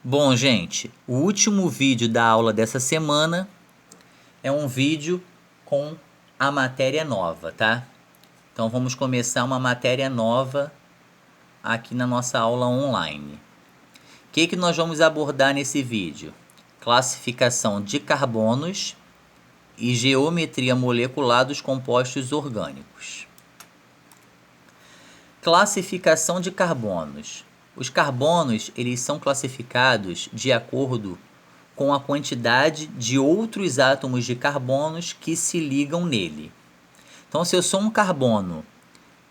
Bom, gente, o último vídeo da aula dessa semana é um vídeo com a matéria nova, tá? Então vamos começar uma matéria nova aqui na nossa aula online. O que nós vamos abordar nesse vídeo? Classificação de carbonos e geometria molecular dos compostos orgânicos. Classificação de carbonos. Os carbonos, eles são classificados de acordo com a quantidade de outros átomos de carbonos que se ligam nele. Então, se eu sou um carbono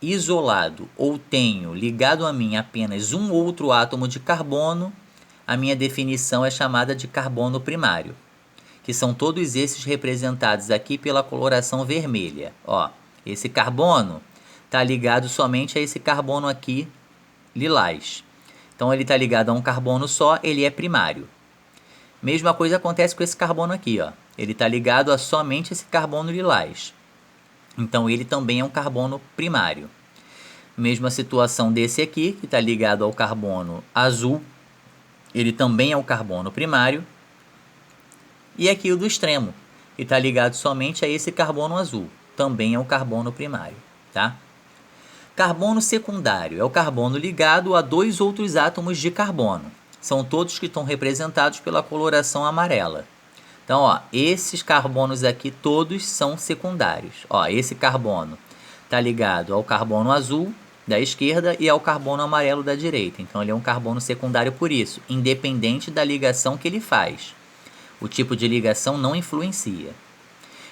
isolado ou tenho ligado a mim apenas um outro átomo de carbono, a minha definição é chamada de carbono primário, que são todos esses representados aqui pela coloração vermelha. Ó, esse carbono está ligado somente a esse carbono aqui, lilás. Então, ele está ligado a um carbono só, ele é primário. Mesma coisa acontece com esse carbono aqui, ó. Ele está ligado a somente esse carbono lilás. Então, ele também é um carbono primário. Mesma situação desse aqui, que está ligado ao carbono azul. Ele também é um carbono primário. E aqui o do extremo, que está ligado somente a esse carbono azul. Também é um carbono primário, tá? Carbono secundário é o carbono ligado a dois outros átomos de carbono. São todos que estão representados pela coloração amarela. Então, ó, esses carbonos aqui todos são secundários. Ó, esse carbono está ligado ao carbono azul da esquerda e ao carbono amarelo da direita. Então, ele é um carbono secundário por isso, independente da ligação que ele faz. O tipo de ligação não influencia.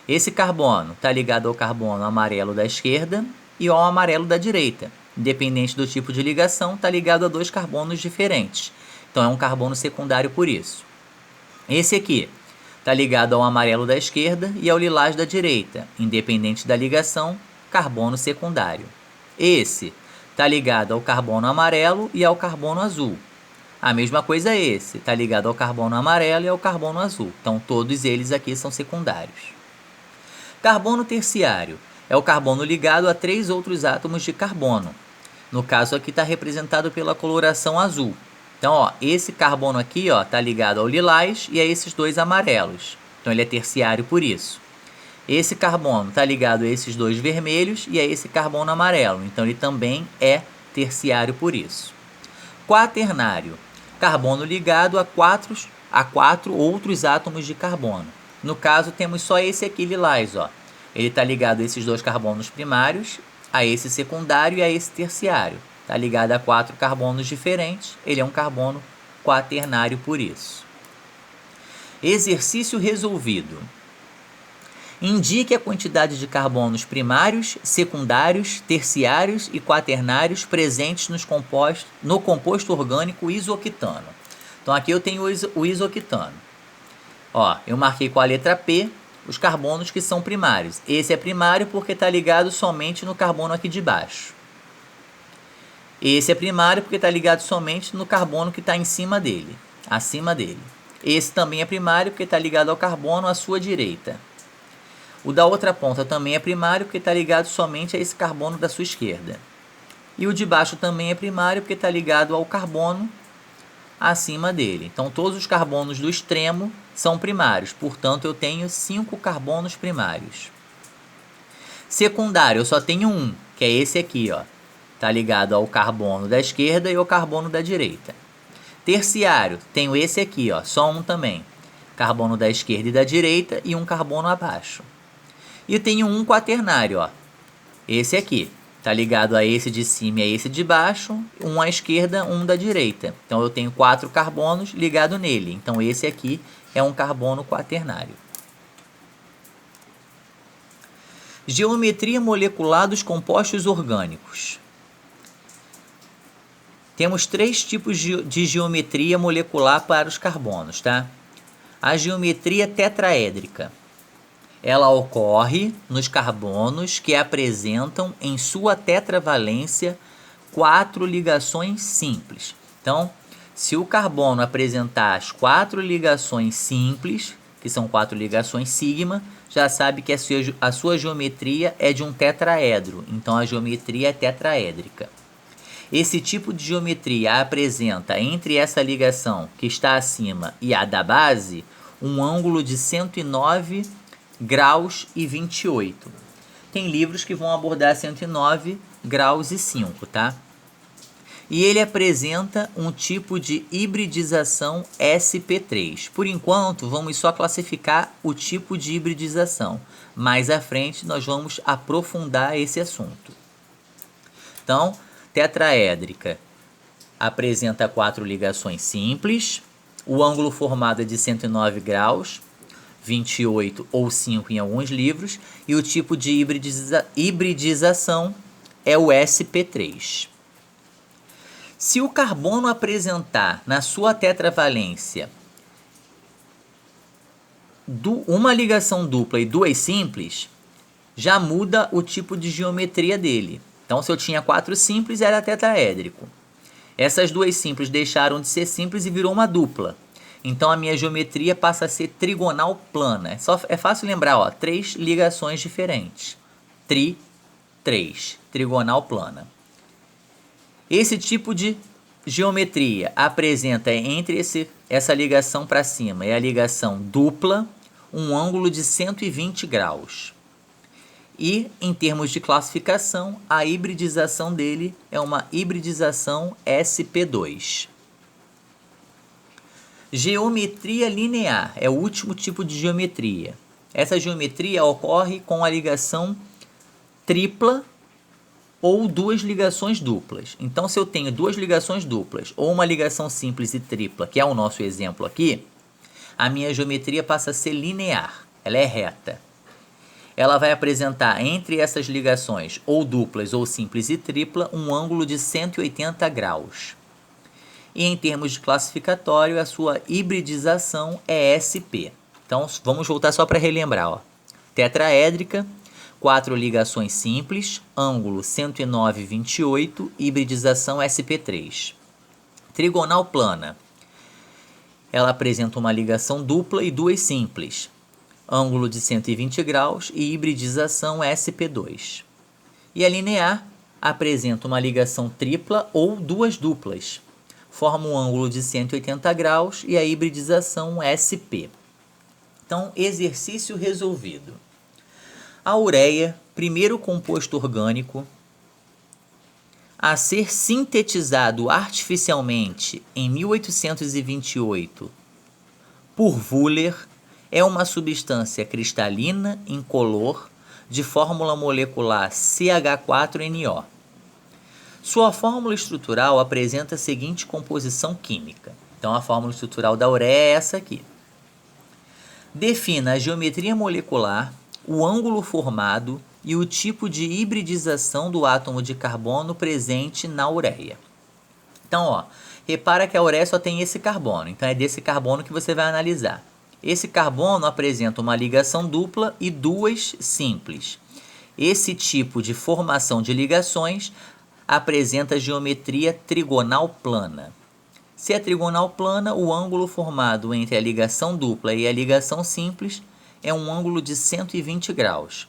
Esse carbono está ligado ao carbono amarelo da esquerda e ao amarelo da direita. Independente do tipo de ligação, está ligado a dois carbonos diferentes. Então, é um carbono secundário por isso. Esse aqui está ligado ao amarelo da esquerda e ao lilás da direita. Independente da ligação, carbono secundário. Esse está ligado ao carbono amarelo e ao carbono azul. A mesma coisa é esse, está ligado ao carbono amarelo e ao carbono azul. Então, todos eles aqui são secundários. Carbono terciário é o carbono ligado a três outros átomos de carbono. No caso aqui está representado pela coloração azul. Então, ó, esse carbono aqui está ligado ao lilás e a esses dois amarelos. Então, ele é terciário por isso. Esse carbono está ligado a esses dois vermelhos e a esse carbono amarelo. Então, ele também é terciário por isso. Quaternário, carbono ligado a quatro outros átomos de carbono. No caso, temos só esse aqui, lilás, ó. Ele está ligado a esses dois carbonos primários, a esse secundário e a esse terciário. Está ligado a quatro carbonos diferentes, ele é um carbono quaternário por isso. Exercício resolvido. Indique a quantidade de carbonos primários, secundários, terciários e quaternários presentes no composto orgânico isoctano. Então, aqui eu tenho o isoctano. Ó, eu marquei com a letra P os carbonos que são primários. Esse é primário porque está ligado somente no carbono aqui de baixo. Esse é primário porque está ligado somente no carbono que está em cima dele, acima dele. Esse também é primário porque está ligado ao carbono à sua direita. O da outra ponta também é primário porque está ligado somente a esse carbono da sua esquerda. E o de baixo também é primário porque está ligado ao carbono acima dele. Então, todos os carbonos do extremo são primários. Portanto, eu tenho 5 carbonos primários. Secundário, eu só tenho um, que é esse aqui, ó. Está ligado ao carbono da esquerda e ao carbono da direita. Terciário, tenho esse aqui, ó, só um também. Carbono da esquerda e da direita e um carbono abaixo. E tenho um quaternário, ó. Esse aqui. Está ligado a esse de cima e a esse de baixo, um à esquerda, um da direita. Então, eu tenho 4 carbonos ligados nele. Então, esse aqui é um carbono quaternário. Geometria molecular dos compostos orgânicos. Temos 3 tipos de geometria molecular para os carbonos, tá? A geometria tetraédrica. Ela ocorre nos carbonos que apresentam em sua tetravalência 4 ligações simples. Então, se o carbono apresentar as 4 ligações simples, que são 4 ligações sigma, já sabe que a sua geometria é de um tetraedro. Então, a geometria é tetraédrica. Esse tipo de geometria apresenta, entre essa ligação que está acima e a da base, um ângulo de 109 graus e 28. Tem livros que vão abordar 109 graus e 5, tá? E ele apresenta um tipo de hibridização SP3. Por enquanto, vamos só classificar o tipo de hibridização. Mais à frente, nós vamos aprofundar esse assunto. Então, tetraédrica apresenta 4 ligações simples. O ângulo formado é de 109 graus, 28 ou 5 em alguns livros. E o tipo de hibridização é o SP3. Se o carbono apresentar na sua tetravalência uma ligação dupla e 2 simples, já muda o tipo de geometria dele. Então, se eu tinha 4 simples, era tetraédrico. Essas 2 simples deixaram de ser simples e virou uma dupla. Então, a minha geometria passa a ser trigonal plana. É fácil lembrar, ó, 3 ligações diferentes. 3, trigonal plana. Esse tipo de geometria apresenta entre essa ligação para cima e a ligação dupla um ângulo de 120 graus. E, em termos de classificação, a hibridização dele é uma hibridização SP2. Geometria linear é o último tipo de geometria. Essa geometria ocorre com a ligação tripla ou 2 ligações duplas. Então, se eu tenho 2 ligações duplas ou uma ligação simples e tripla, que é o nosso exemplo aqui, a minha geometria passa a ser linear, ela é reta. Ela vai apresentar entre essas ligações, ou duplas ou simples e tripla, um ângulo de 180 graus. E em termos de classificatório, a sua hibridização é SP. Então, vamos voltar só para relembrar, ó. Tetraédrica, 4 ligações simples, ângulo 109,28, hibridização SP3. Trigonal plana. Ela apresenta uma ligação dupla e 2 simples, ângulo de 120 graus e hibridização SP2. E a linear apresenta uma ligação tripla ou 2 duplas, forma um ângulo de 180 graus e a hibridização SP. Então, exercício resolvido. A ureia, primeiro composto orgânico a ser sintetizado artificialmente em 1828 por Wöhler, é uma substância cristalina, incolor, de fórmula molecular CH4NO. Sua fórmula estrutural apresenta a seguinte composição química. Então, a fórmula estrutural da ureia é essa aqui. Defina a geometria molecular, o ângulo formado e o tipo de hibridização do átomo de carbono presente na ureia. Então, ó, repara que a ureia só tem esse carbono, então é desse carbono que você vai analisar. Esse carbono apresenta uma ligação dupla e 2 simples. Esse tipo de formação de ligações apresenta geometria trigonal plana. Se é trigonal plana, o ângulo formado entre a ligação dupla e a ligação simples é um ângulo de 120 graus.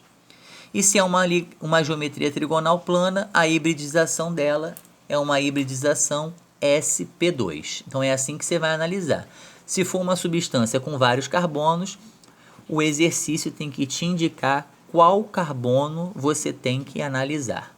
E se é uma geometria trigonal plana, a hibridização dela é uma hibridização SP2. Então, é assim que você vai analisar. Se for uma substância com vários carbonos, o exercício tem que te indicar qual carbono você tem que analisar.